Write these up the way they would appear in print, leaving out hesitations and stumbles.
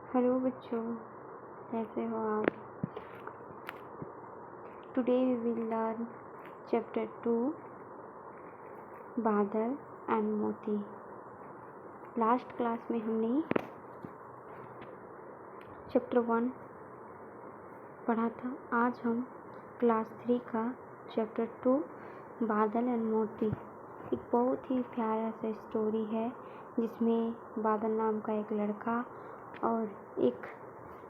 Hello बच्चों, कैसे हो आप? Today we will learn chapter 2 Badal and मोती। लास्ट क्लास में हमने चैप्टर 1 पढ़ा था। आज हम क्लास 3 का चैप्टर 2 बादल एंड मोती। एक बहुत ही प्यारा सा स्टोरी है जिसमें बादल नाम का एक लड़का और एक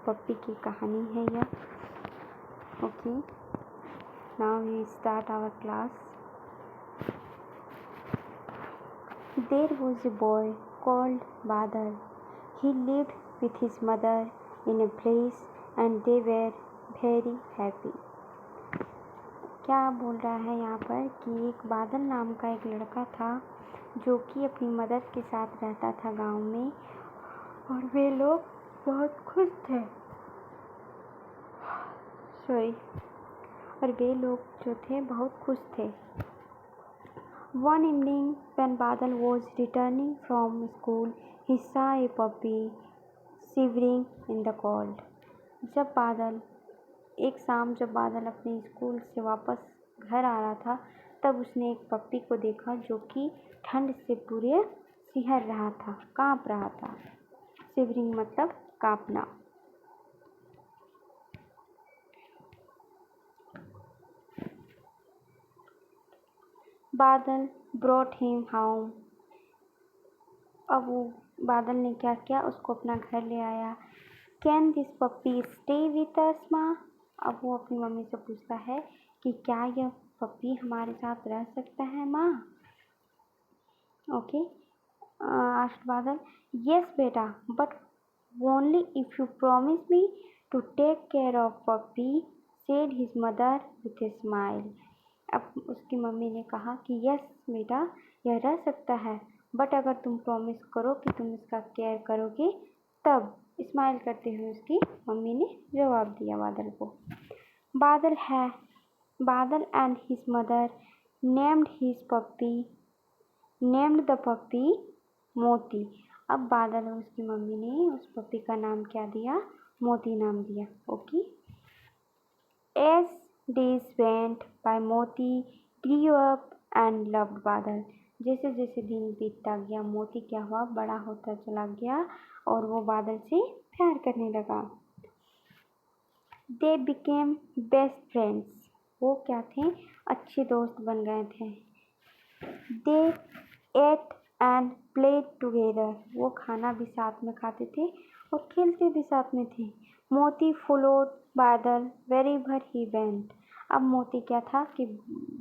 पप्पी की कहानी है यह। Okay, now we start our class. There was a boy called Badal. He lived with his mother in a place and they were very happy. क्या बोल रहा है यहाँ पर कि एक बादल नाम का एक लड़का था जो कि अपनी मदर के साथ रहता था गांव में, और वे लोग बहुत खुश थे। और वे लोग जो थे बहुत खुश थे। One evening when Badal was returning from school, he saw a puppy shivering in the cold. एक शाम जब बादल अपने स्कूल से वापस घर आ रहा था, तब उसने एक पप्पी को देखा जो कि ठंड से पूरे सिहर रहा था, कांप रहा था। शिवरिंग मतलब कांपना। बादल brought him home. अब वो बादल ने क्या किया, उसको अपना घर ले आया। Can this puppy stay with us, माँ? अब वो अपनी मम्मी से पूछता है कि क्या यह पप्पी हमारे साथ रह सकता है माँ? ओके, आस्क्ड बादल। Yes बेटा, but only if you promise me to take care of puppy, said his mother with a smile. अब उसकी मम्मी ने कहा कि यस बेटा, यह रह सकता है, बट अगर तुम प्रॉमिस करो कि तुम इसका केयर करोगे तब। स्माइल करते हुए उसकी मम्मी ने जवाब दिया बादल को। Badal and his mother named the puppy Moti. अब बादल और उसकी मम्मी ने उस पप्पी का नाम क्या दिया? मोती नाम दिया। Okay. As days went by, Moti grew up and loved बादल। जैसे जैसे दिन बीतता गया, मोती क्या हुआ? बड़ा होता चला गया और वो बादल से प्यार करने लगा। They became best friends. वो क्या थे? अच्छे दोस्त बन गए थे। They ate and played together. वो खाना भी साथ में खाते थे और खेलते भी साथ में थे। मोती followed बादल wherever he went. अब मोती क्या था कि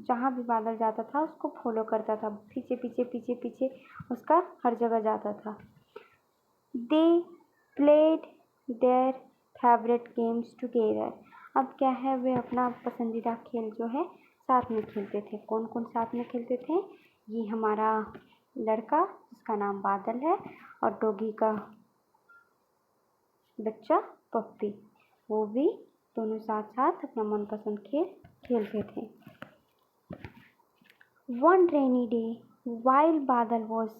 जहाँ भी बादल जाता था उसको फॉलो करता था, पीछे पीछे पीछे पीछे उसका हर जगह जाता था। They played their favorite games together. अब क्या है, वे अपना पसंदीदा खेल जो है साथ में खेलते थे। कौन कौन साथ में खेलते थे? ये हमारा लड़का जिसका नाम बादल है और डॉगी का बच्चा पप्पी, वो भी दोनों साथ साथ अपना मनपसंद खेल खेलते थे। One rainy day, while Badal was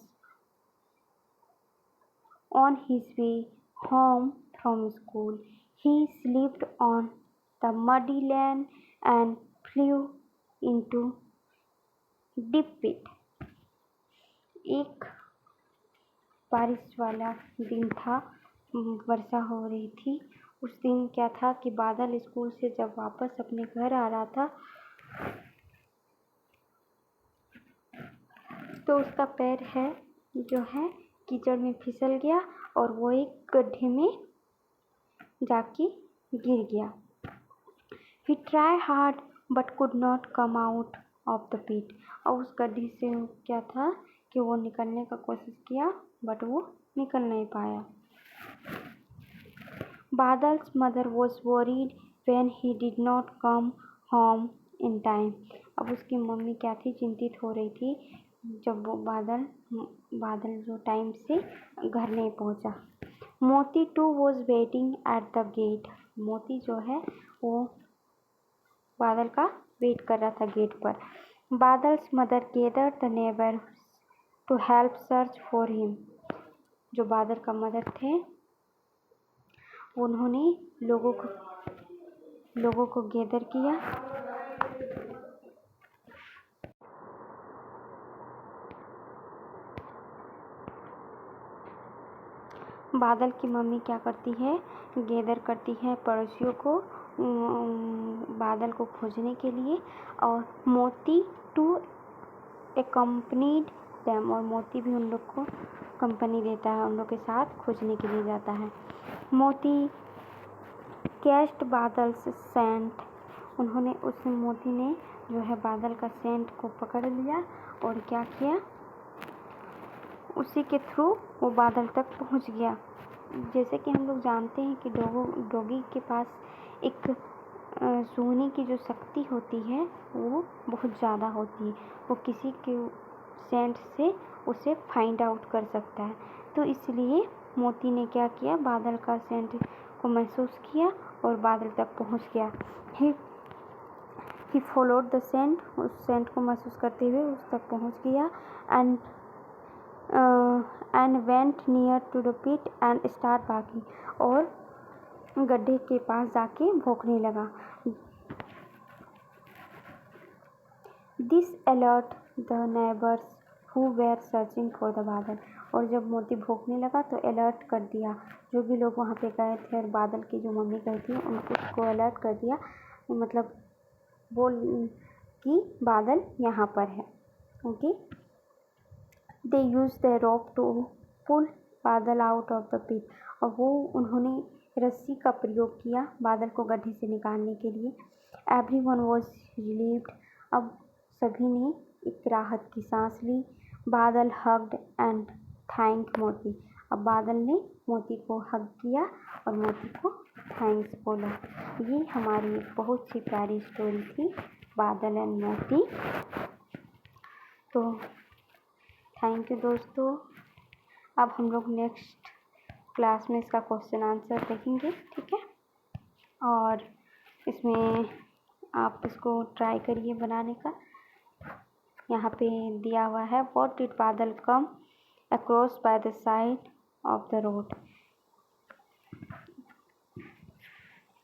on his way home from school, he slipped on the muddy lane and flew into deep pit. एक बारिश वाला दिन था, वर्षा हो रही थी। उस दिन क्या था कि बादल स्कूल से जब वापस अपने घर आ रहा था तो उसका पैर जो है कीचड़ में फिसल गया और वो एक गड्ढे में जाके गिर गया। He tried hard but could not come out of the pit. और उस गड्ढे से क्या था कि वो निकलने का कोशिश किया बट वो निकल नहीं पाया। Badal's mother was worried when he did not come home in time. अब उसकी मम्मी क्या थी? चिंतित हो रही थी जब वो बादल जो टाइम से घर नहीं पहुंचा। मोती too was waiting at the gate. मोती जो है वो बादल का वेट कर रहा था गेट पर। Badal's mother gathered the neighbors to help search for him. जो बादल का मदर थे उन्होंने लोगों को गैदर किया। बादल की मम्मी क्या करती है, गैदर करती है पड़ोसियों को बादल को खोजने के लिए, और मोती टू accompanied them, और मोती भी उन लोग को कंपनी देता है, उन लोग के साथ खोजने के लिए जाता है। मोती कैस्ट बादल्स सेंट, मोती ने जो है बादल का सेंट को पकड़ लिया और क्या किया, उसी के थ्रू वो बादल तक पहुंच गया। जैसे कि हम लोग जानते हैं कि डॉगी के पास एक सूंघने की जो शक्ति होती है वो बहुत ज़्यादा होती है, वो किसी के सेंट से उसे फाइंड आउट कर सकता है। तो इसलिए मोती ने क्या किया, बादल का सेंट को महसूस किया और बादल तक पहुंच गया। ही फॉलोड द सेंट, उस सेंट को महसूस करते हुए उस तक पहुंच गया। And went near to the pit and start barking, और गड्ढे के पास जाके भौंकने लगा। This alert the neighbours who were searching for the Badal, और जब मोती भौंकने लगा तो अलर्ट कर दिया जो भी लोग वहाँ पे गए थे, और बादल की जो मम्मी गई थी उसको अलर्ट कर दिया, मतलब बोल कि बादल यहाँ पर है। Okay, they use the rope to pull Badal out of the pit, और उन्होंने रस्सी का प्रयोग किया बादल को गड्ढे से निकालने के लिए। एवरीवन वाज रिलीव्ड, अब सभी ने एक राहत की सांस ली। बादल हग्ड एंड थैंक मोती, अब बादल ने मोती को हग किया और मोती को थैंक्स बोला। ये हमारी बहुत सी प्यारी स्टोरी थी, बादल एंड मोती। तो थैंक यू दोस्तों। अब हम लोग नेक्स्ट क्लास में इसका क्वेश्चन आंसर देखेंगे, ठीक है। और इसमें आप इसको ट्राई करिए बनाने का। यहाँ पे दिया हुआ है, व्हाट डिड बादल come across by the side of the road.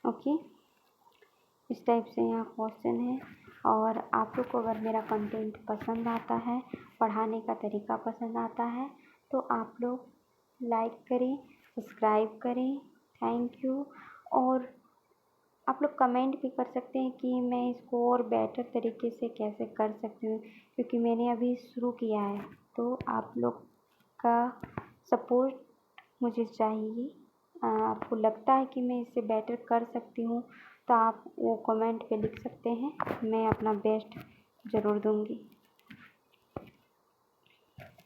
Okay, इस टाइप से यहाँ क्वेश्चन है। और आप लोग को अगर मेरा कंटेंट पसंद आता है, पढ़ाने का तरीका पसंद आता है, तो आप लोग लाइक करें, सब्सक्राइब करें। Thank you. और आप लोग कमेंट भी कर सकते हैं कि मैं इसको और बेटर तरीके से कैसे कर सकती हूँ, क्योंकि मैंने अभी शुरू किया है, तो आप लोग का सपोर्ट मुझे चाहिए। आपको लगता है कि मैं इससे बेटर कर सकती हूँ तो आप वो कमेंट पे लिख सकते हैं, मैं अपना बेस्ट ज़रूर दूँगी।